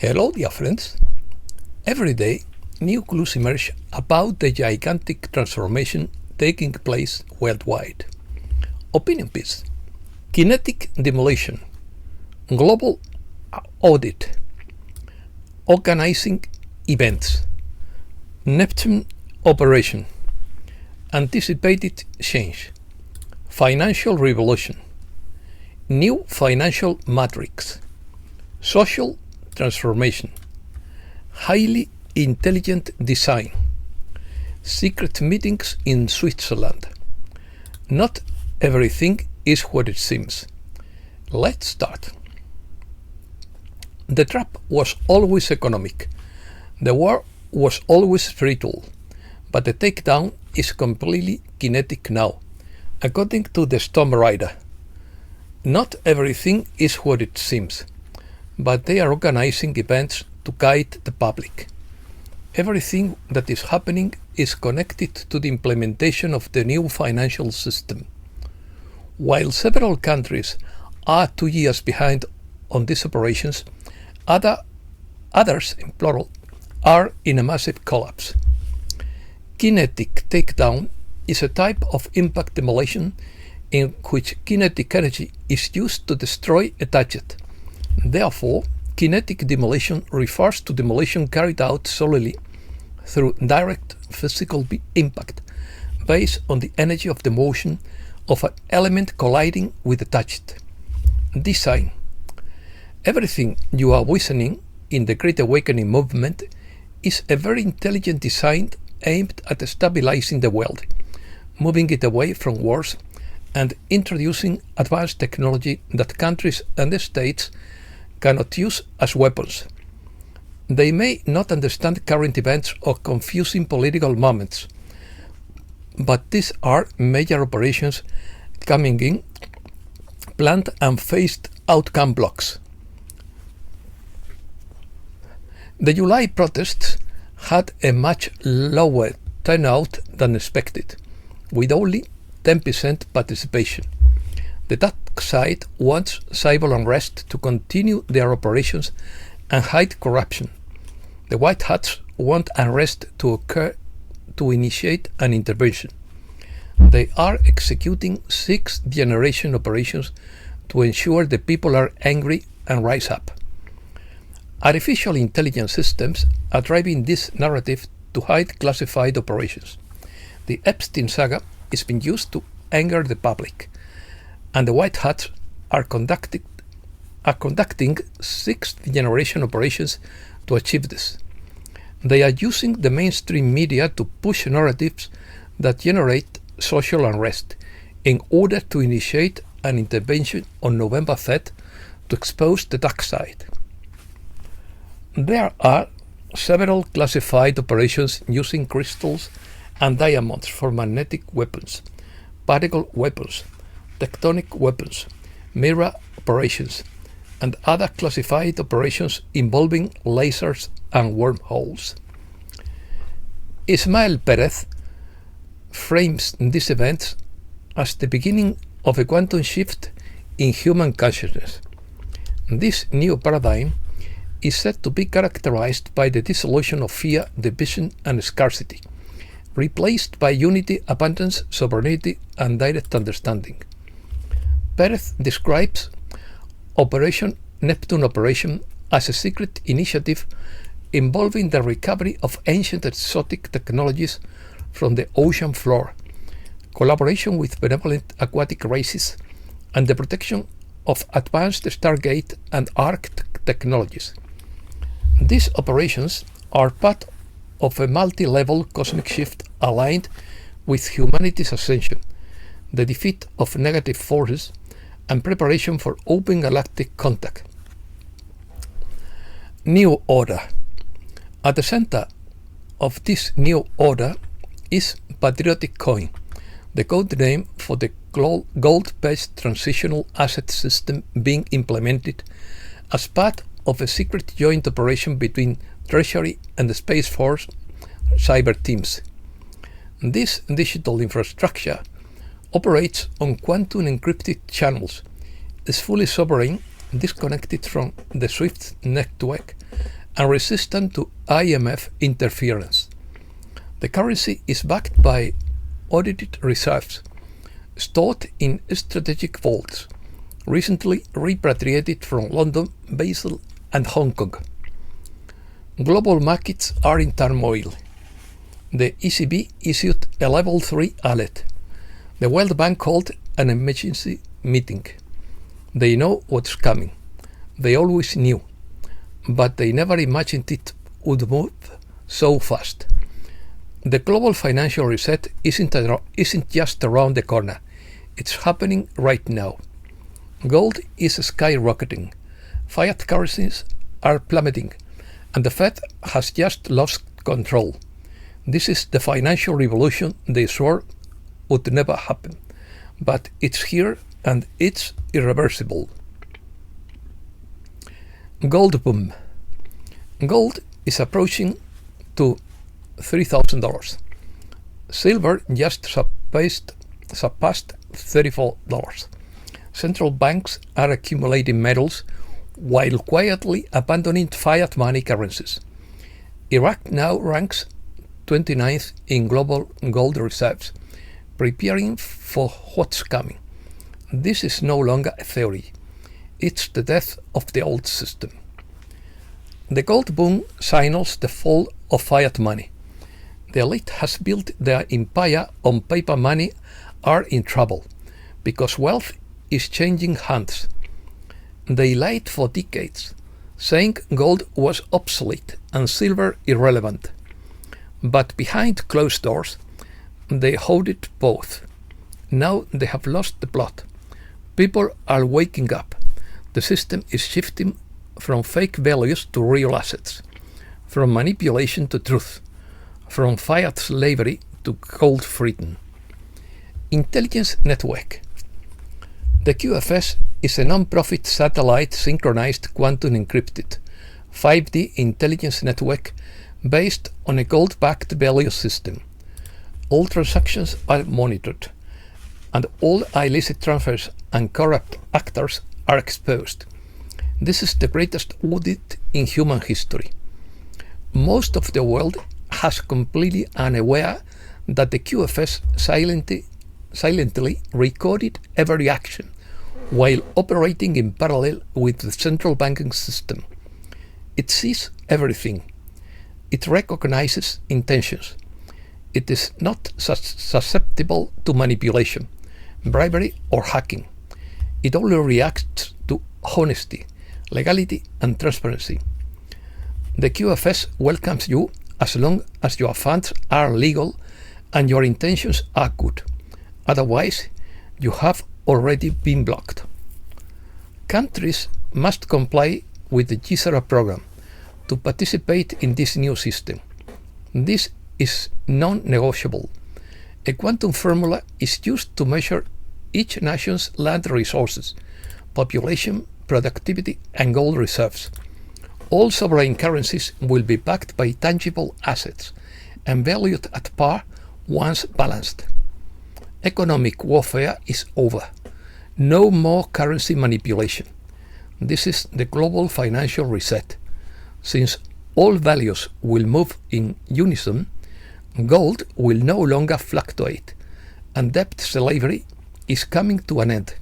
Hello, dear friends. Every day, new clues emerge about the gigantic transformation taking place worldwide. Opinion piece: Kinetic Demolition, Global Audit, Organizing Events, Neptune Operation, Anticipated Change, Financial Revolution, New Financial Matrix, Social Transformation, Highly Intelligent Design, Secret Meetings in Switzerland. Not everything is what it seems. Let's start. The trap was always economic. The war was always spiritual. But the takedown is completely kinetic now, according to the Storm Rider. Not everything is what it seems, but they are organizing events to guide the public. Everything that is happening is connected to the implementation of the new financial system. While several countries are 2 years behind on these operations, others, in plural, are in a massive collapse. Kinetic takedown is a type of impact demolition in which kinetic energy is used to destroy a target. Therefore, kinetic demolition refers to demolition carried out solely through direct physical impact based on the energy of the motion of an element colliding with the target. Design: everything you are witnessing in the Great Awakening movement is a very intelligent design aimed at stabilizing the world, moving it away from wars, and introducing advanced technology that countries and the states cannot use as weapons. They may not understand current events or confusing political moments, but these are major operations coming in planned and phased outcome blocks. The July protests had a much lower turnout than expected, with only 10% participation. The dark side wants civil unrest to continue their operations and hide corruption. The White Hats want unrest to occur to initiate an intervention. They are executing sixth-generation operations to ensure the people are angry and rise up. Artificial intelligence systems are driving this narrative to hide classified operations. The Epstein saga is being used to anger the public, and the White Hats are conducting sixth-generation operations to achieve this. They are using the mainstream media to push narratives that generate social unrest in order to initiate an intervention on November 3rd to expose the dark side. There are several classified operations using crystals and diamonds for magnetic weapons, particle weapons, tectonic weapons, mirror operations, and other classified operations involving lasers and wormholes. Ismael Perez frames these events as the beginning of a quantum shift in human consciousness. This new paradigm is said to be characterized by the dissolution of fear, division, and scarcity, replaced by unity, abundance, sovereignty, and direct understanding. Perez describes Operation Neptune Operation as a secret initiative involving the recovery of ancient exotic technologies from the ocean floor, collaboration with benevolent aquatic races, and the protection of advanced Stargate and Arc technologies. These operations are part of a multi-level cosmic shift aligned with humanity's ascension, the defeat of negative forces, and preparation for open galactic contact. New Order. At the center of this new order is Patriotic Coin, the code name for the gold-based transitional asset system being implemented as part of a secret joint operation between Treasury and the Space Force cyber teams. This digital infrastructure operates on quantum encrypted channels, is fully sovereign, disconnected from the SWIFT network, and resistant to IMF interference. The currency is backed by audited reserves, stored in strategic vaults, recently repatriated from London, Basel, and Hong Kong. Global markets are in turmoil. The ECB issued a Level 3 alert. The World Bank called an emergency meeting. They know what's coming. They always knew, but they never imagined it would move so fast. The global financial reset isn't just around the corner. It's happening right now. Gold is skyrocketing. Fiat currencies are plummeting, and the Fed has just lost control. This is the financial revolution they swore would never happen, but it's here and it's irreversible. Gold boom. Gold is approaching to $3,000. Silver just surpassed $34. Central banks are accumulating metals while quietly abandoning fiat money currencies. Iraq now ranks 29th in global gold reserves, preparing for what's coming. This is no longer a theory. It's the death of the old system. The gold boom signals the fall of fiat money. The elite has built their empire on paper money are in trouble because wealth is changing hands. They lied for decades, saying gold was obsolete and silver irrelevant. But behind closed doors, they hoarded both. Now they have lost the plot. People are waking up. The system is shifting from fake values to real assets, from manipulation to truth, from fiat slavery to gold freedom. Intelligence Network. The QFS is a non-profit satellite synchronized quantum encrypted 5D intelligence network based on a gold-backed value system. All transactions are monitored, and all illicit transfers and corrupt actors are exposed. This is the greatest audit in human history. Most of the world has completely unaware that the QFS silently recorded every action while operating in parallel with the central banking system. It sees everything. It recognizes intentions. It is not susceptible to manipulation, bribery, or hacking. It only reacts to honesty, legality, and transparency. The QFS welcomes you as long as your funds are legal and your intentions are good. Otherwise, you have already been blocked. Countries must comply with the G0 program to participate in this new system. This is non-negotiable. A quantum formula is used to measure each nation's land resources, population, productivity, and gold reserves. All sovereign currencies will be backed by tangible assets and valued at par once balanced. Economic warfare is over. No more currency manipulation. This is the global financial reset. Since all values will move in unison, gold will no longer fluctuate, and debt slavery is coming to an end.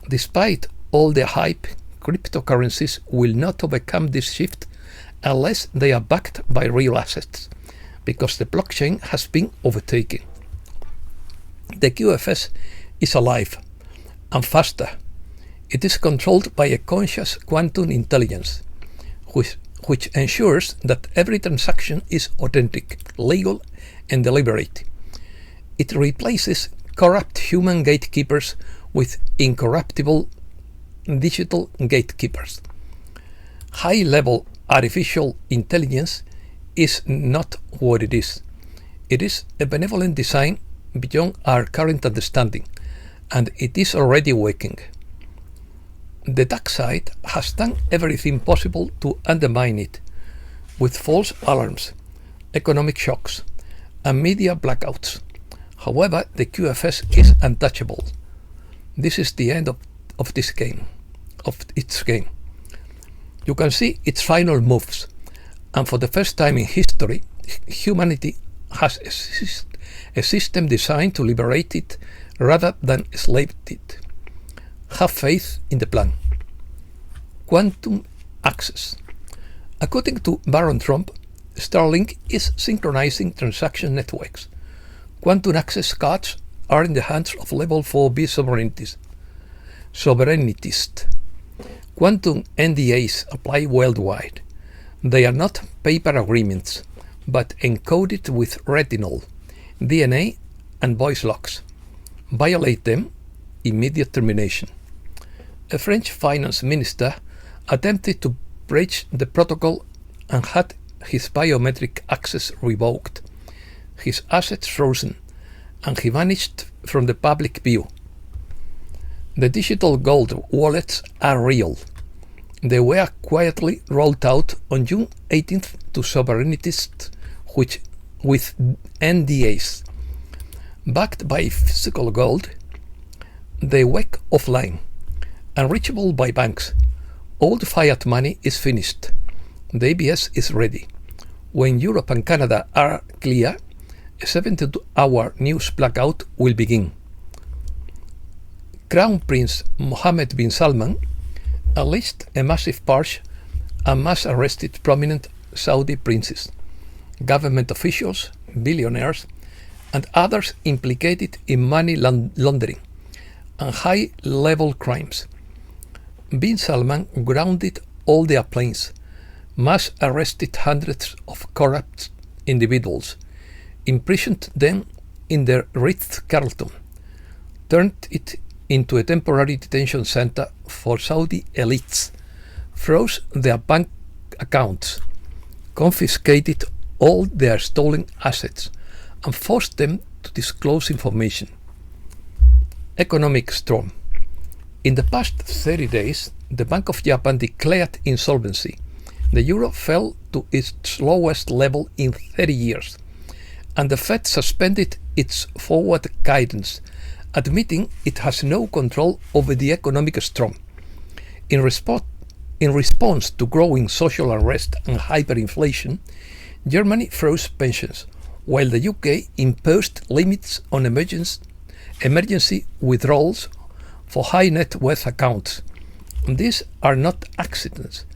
Despite all the hype, cryptocurrencies will not overcome this shift unless they are backed by real assets, because the blockchain has been overtaken. The QFS is alive and faster. It is controlled by a conscious quantum intelligence, which ensures that every transaction is authentic, legal, and deliberate. It replaces corrupt human gatekeepers with incorruptible digital gatekeepers. High-level artificial intelligence is not what it is. It is a benevolent design beyond our current understanding, and it is already working. The dark side has done everything possible to undermine it, with false alarms, economic shocks, and media blackouts. However, the QFS is untouchable. This is the end of its game. You can see its final moves. And for the first time in history, humanity has a system designed to liberate it rather than enslave it. Have faith in the plan. Quantum access. According to Baron Trump, Starlink is synchronizing transaction networks. Quantum access cards are in the hands of level 4B sovereigntists. Quantum NDAs apply worldwide. They are not paper agreements, but encoded with retinal, DNA, and voice locks. Violate them, immediate termination. A French finance minister attempted to breach the protocol and had his biometric access revoked, his assets frozen, and he vanished from the public view. The digital gold wallets are real. They were quietly rolled out on June 18th to sovereigntists with NDAs. Backed by physical gold, they went offline, unreachable by banks. Old fiat money is finished. The ABS is ready. When Europe and Canada are clear, a 72-hour news blackout will begin. Crown Prince Mohammed bin Salman unleashed a massive purge and mass arrested prominent Saudi princes, government officials, billionaires, and others implicated in money laundering and high-level crimes. Bin Salman grounded all their planes, mass arrested hundreds of corrupt individuals, imprisoned them in the Ritz-Carlton, turned it into a temporary detention center for Saudi elites, froze their bank accounts, confiscated all their stolen assets, and forced them to disclose information. Economic storm. In the past 30 days, the Bank of Japan declared insolvency. The euro fell to its lowest level in 30 years, and the Fed suspended its forward guidance, admitting it has no control over the economic storm. In response to growing social unrest and hyperinflation, Germany froze pensions, while the UK imposed limits on emergency withdrawals for high net worth accounts. These are not accidents.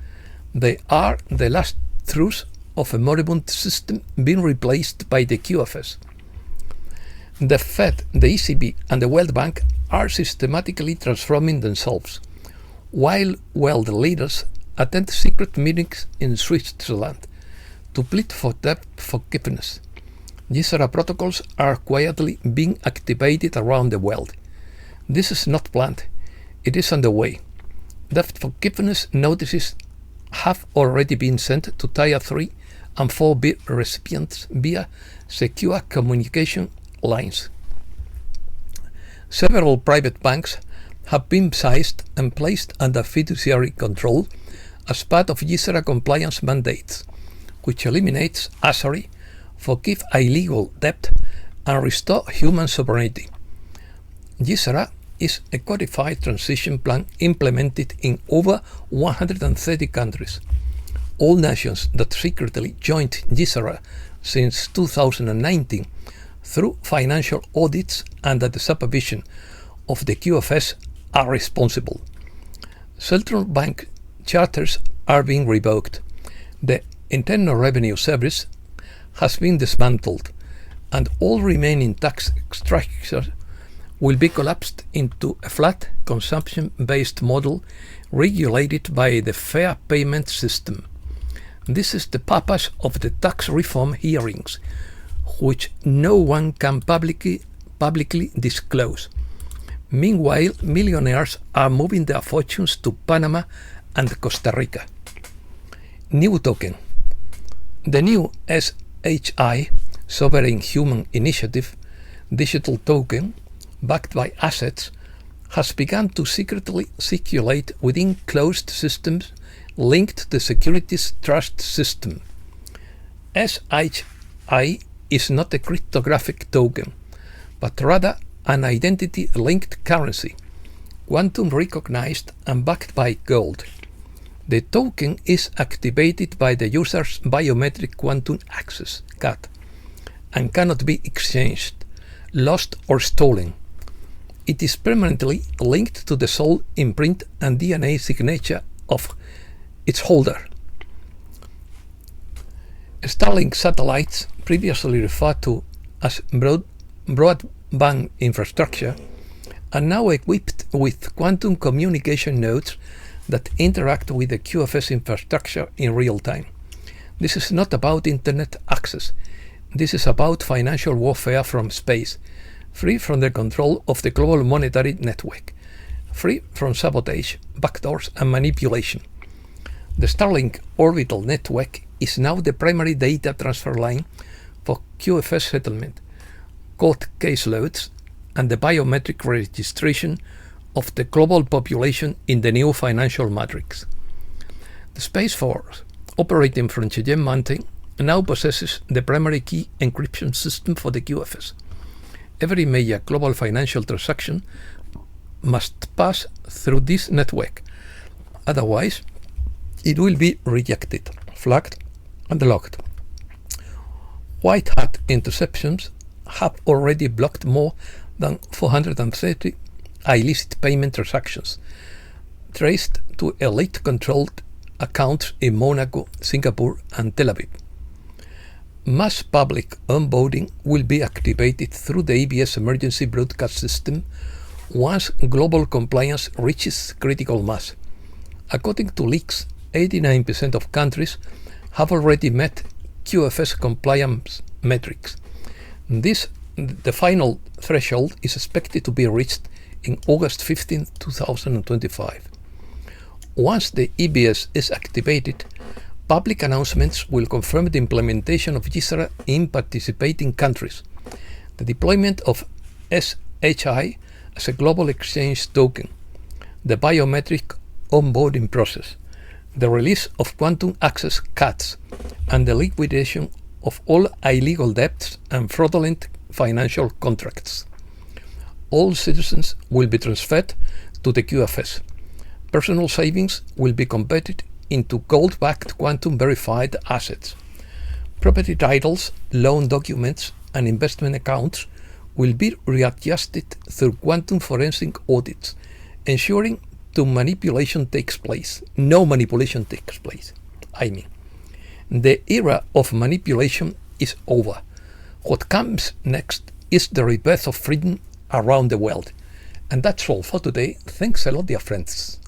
They are the last throes of a moribund system being replaced by the QFS. The Fed, the ECB, and the World Bank are systematically transforming themselves, while world leaders attend secret meetings in Switzerland to plead for debt forgiveness. GSRA protocols are quietly being activated around the world. This is not planned. It is underway. Debt forgiveness notices have already been sent to Tier 3 and 4B recipients via secure communication lines. Several private banks have been seized and placed under fiduciary control as part of GSRA compliance mandates, which eliminates usury, forgive illegal debt, and restore human sovereignty. GSRA is a codified transition plan implemented in over 130 countries. All nations that secretly joined GSRA since 2019 through financial audits under the supervision of the QFS are responsible. Central bank charters are being revoked. The Internal Revenue Service has been dismantled, and all remaining tax structures will be collapsed into a flat consumption-based model regulated by the fair payment system. This is the purpose of the tax reform hearings, which no one can publicly disclose. Meanwhile, millionaires are moving their fortunes to Panama and Costa Rica. New token. The new SHI, Sovereign Human Initiative, digital token, backed by assets, has begun to secretly circulate within closed systems linked to the securities trust system. SHI is not a cryptographic token, but rather an identity-linked currency, quantum recognized and backed by gold. The token is activated by the user's biometric quantum access (CAT) and cannot be exchanged, lost, or stolen. It is permanently linked to the soul imprint and DNA signature of its holder. Starlink satellites, previously referred to as broadband infrastructure, are now equipped with quantum communication nodes that interact with the QFS infrastructure in real time. This is not about internet access. This is about financial warfare from space, free from the control of the global monetary network, free from sabotage, backdoors, and manipulation. The Starlink orbital network is now the primary data transfer line for QFS settlement, court caseloads, and the biometric registration of the global population in the new financial matrix. The Space Force, operating from Cheyenne Mountain, now possesses the primary key encryption system for the QFS. Every major global financial transaction must pass through this network. Otherwise, it will be rejected, flagged, and locked. White hat interceptions have already blocked more than 430 illicit payment transactions, traced to elite-controlled accounts in Monaco, Singapore, and Tel Aviv. Mass public onboarding will be activated through the EBS emergency broadcast system once global compliance reaches critical mass. According to leaks, 89% of countries have already met QFS compliance metrics. The final threshold is expected to be reached in August 15, 2025. Once the EBS is activated, public announcements will confirm the implementation of GISRA in participating countries, the deployment of SHI as a global exchange token, the biometric onboarding process, the release of quantum access CATs, and the liquidation of all illegal debts and fraudulent financial contracts. All citizens will be transferred to the QFS. Personal savings will be converted into gold-backed quantum-verified assets. Property titles, loan documents, and investment accounts will be readjusted through quantum forensic audits, ensuring no manipulation takes place. The era of manipulation is over. What comes next is the rebirth of freedom around the world. And that's all for today. Thanks a lot, dear friends.